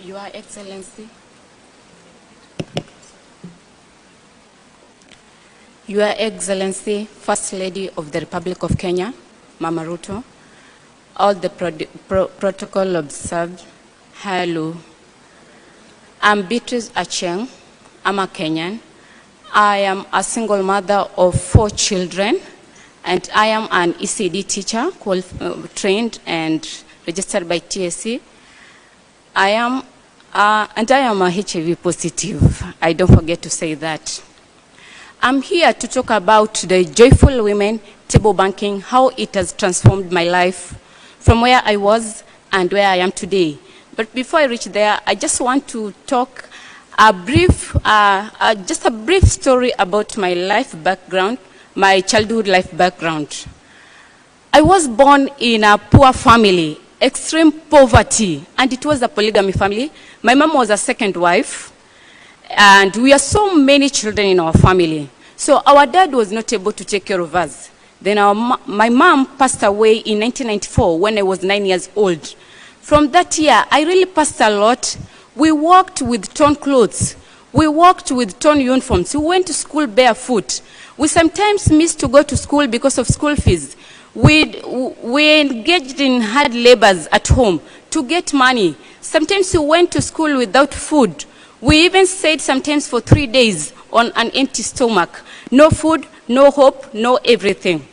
Your Excellency, Your Excellency, First Lady of the Republic of Kenya, Mama Ruto, all the protocol observed, hello. I'm Beatrice Acheng, I'm a Kenyan. I am a single mother of 4 children, and I am an ECD teacher, trained and registered by TSC. I am a HIV positive. I don't forget to say that. I'm here to talk about the Joyful Women table banking, how it has transformed my life from where I was and where I am today. But before I reach there, I just want to talk just a brief story about my life background, my childhood life background. I was born in a poor family, extreme poverty, and it was a polygamy family. My mom was a second wife, and we are so many children in our family. So our dad was not able to take care of us. Then my mom passed away in 1994 when I was 9 years old. From that year, I really passed a lot. We walked with torn clothes. We walked with torn uniforms. We went to school barefoot. We sometimes missed to go to school because of school fees. We engaged in hard labors at home to get money. Sometimes we went to school without food. We even stayed sometimes for 3 days on an empty stomach. No food, no hope, no everything.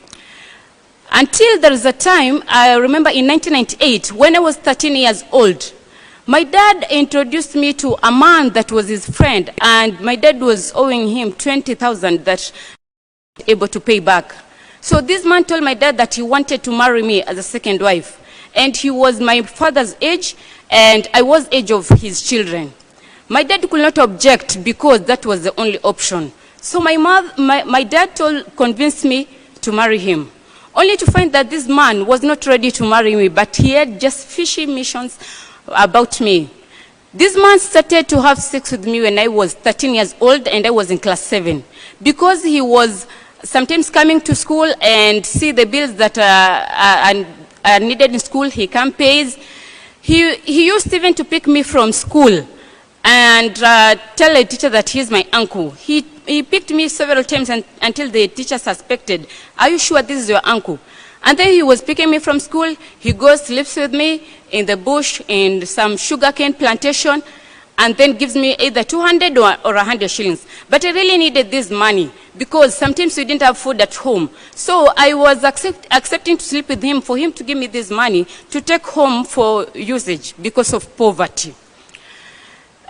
Until there is a time, I remember in 1998, when I was 13 years old, my dad introduced me to a man that was his friend, and my dad was owing him 20,000 that he was able to pay back. So this man told my dad that he wanted to marry me as a second wife, and he was my father's age, and I was age of his children. My dad could not object because that was the only option. So my dad convinced me to marry him, only to find that this man was not ready to marry me, but he had just fishy missions about me. This man started to have sex with me when I was 13 years old and I was in class 7. Because he was sometimes coming to school and see the bills that are needed in school, he can pays. He used even to pick me from school and tell a teacher that he's my uncle. He picked me several times until the teacher suspected, are you sure this is your uncle? And then he was picking me from school. He goes, sleeps with me in the bush in some sugarcane plantation, and then gives me either 200 or 100 shillings. But I really needed this money because sometimes we didn't have food at home. So I was accepting to sleep with him for him to give me this money to take home for usage because of poverty.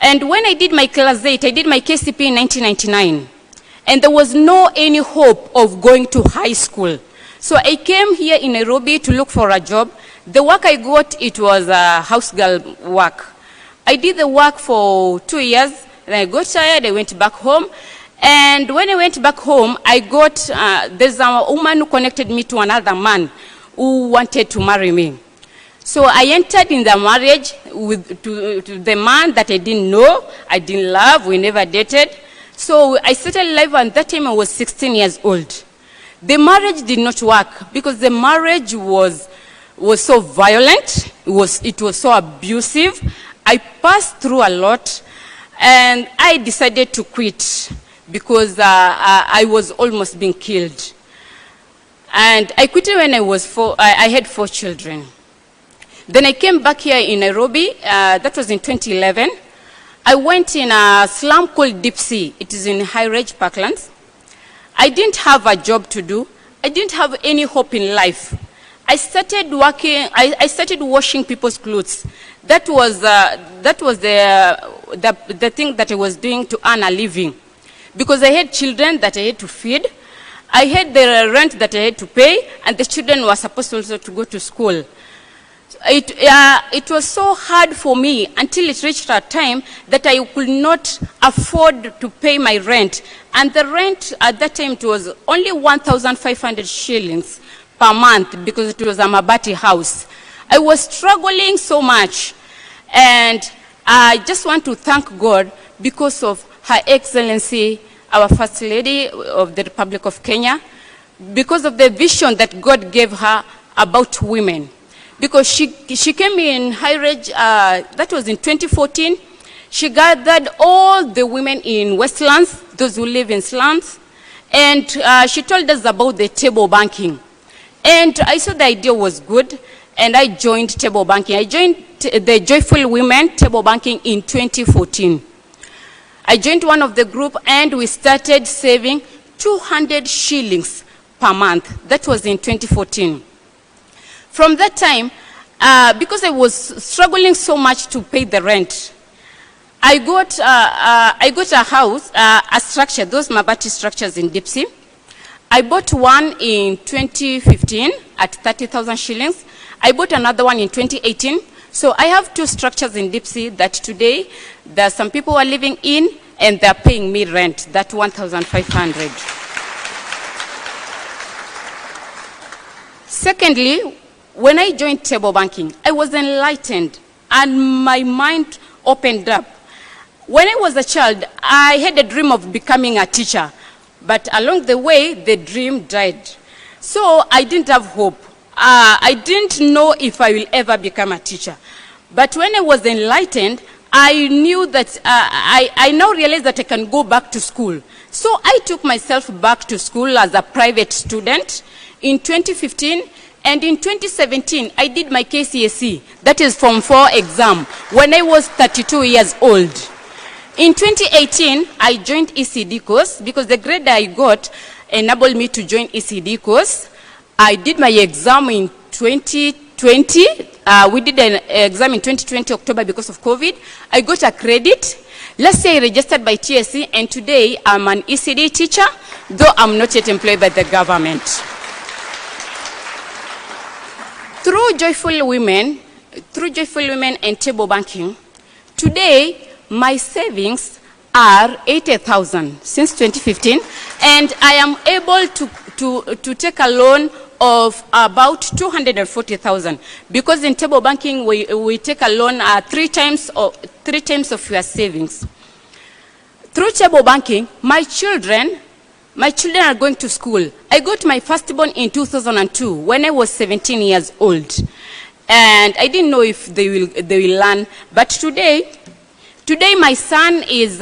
And when I did my class 8, I did my KCP in 1999. And there was no any hope of going to high school. So I came here in Nairobi to look for a job. The work I got, it was a house girl work. I did the work for 2 years, then I got tired, I went back home. And when I went back home, I got, there's a woman who connected me to another man who wanted to marry me. So I entered in the marriage to the man that I didn't know, I didn't love, we never dated. So I settled life, and that time I was 16 years old. The marriage did not work because the marriage was so violent, it was so abusive. I passed through a lot, and I decided to quit because I was almost being killed. And I quit when I had 4 children. Then I came back here in Nairobi, that was in 2011. I went in a slum called Deep Sea. It is in High Range Parklands. I didn't have a job to do. I didn't have any hope in life. I started working, I started washing people's clothes. That was the thing that I was doing to earn a living. Because I had children that I had to feed. I had the rent that I had to pay, and the children were supposed also to go to school. It was so hard for me until it reached a time that I could not afford to pay my rent. And the rent at that time, it was only 1,500 shillings per month because it was a mabati house. I was struggling so much. And I just want to thank God because of Her Excellency, our First Lady of the Republic of Kenya, because of the vision that God gave her about women. because she came in high rage, that was in 2014. She gathered all the women in Westlands, those who live in slums, and she told us about the table banking. And I saw the idea was good, and I joined table banking. I joined the Joyful Women Table Banking in 2014. I joined one of the group, and we started saving 200 shillings per month. That was in 2014. From that time, because I was struggling so much to pay the rent, I got a house, a structure, those mabati structures in Dipsy. I bought one in 2015 at 30,000 shillings. I bought another one in 2018. So I have two structures in Dipsy that today there are some people who are living in, and they're paying me rent, that 1,500. Secondly, when I joined table banking, I was enlightened and my mind opened up. When I was a child, I had a dream of becoming a teacher, but along the way, the dream died. So I didn't have hope. I didn't know if I will ever become a teacher. But when I was enlightened, I knew that I now realized that I can go back to school. So I took myself back to school as a private student in 2015. And in 2017, I did my KCSE, that is Form 4 exam, when I was 32 years old. In 2018, I joined ECD course because the grade I got enabled me to join ECD course. I did my exam in 2020. We did an exam in 2020, October, because of COVID. I got a credit. Last year, I registered by TSC, and today I'm an ECD teacher, though I'm not yet employed by the government. Through Joyful Women and table banking, today my savings are 80,000 since 2015, and I am able to take a loan of about 240,000, because in table banking we take a loan three times of your savings. Through table banking, my children are going to school. I got my firstborn in 2002 when I was 17 years old. And I didn't know if they will learn. But today my son is,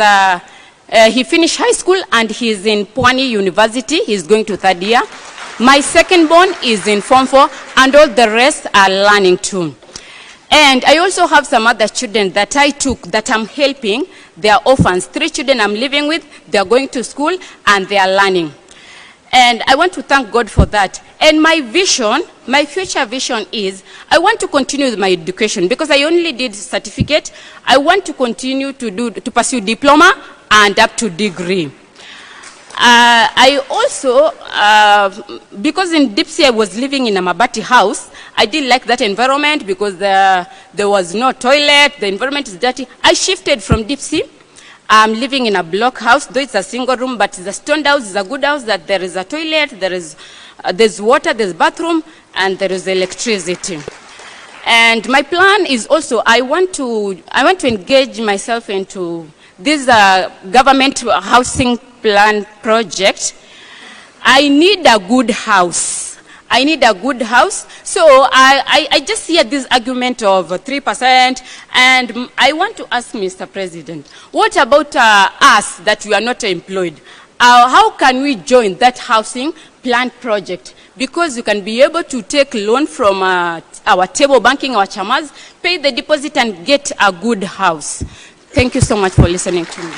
he finished high school and he's in Pwani University. He's going to third year. My secondborn is in Form 4, and all the rest are learning too. And I also have some other children that I took that I'm helping. They are orphans. 3 children I'm living with. They are going to school and they are learning. And I want to thank God for that. And my vision, my future vision is, I want to continue with my education because I only did certificate. I want to continue to pursue diploma and up to degree. I also, because in Dipsy I was living in a mabati house, I didn't like that environment because there was no toilet, the environment is dirty. I shifted from Dipsy. I'm living in a block house, though it's a single room, but the stone house is a good house that there is a toilet, there's water, there's bathroom, and there is electricity. And my plan is also, I want to engage myself into this government housing plan project. I need a good house. I need a good house. So I just hear this argument of 3%, and I want to ask Mr. President, what about us that we are not employed? How can we join that housing plan project? Because you can be able to take loan from our table banking, our chamas, pay the deposit and get a good house. Thank you so much for listening to me.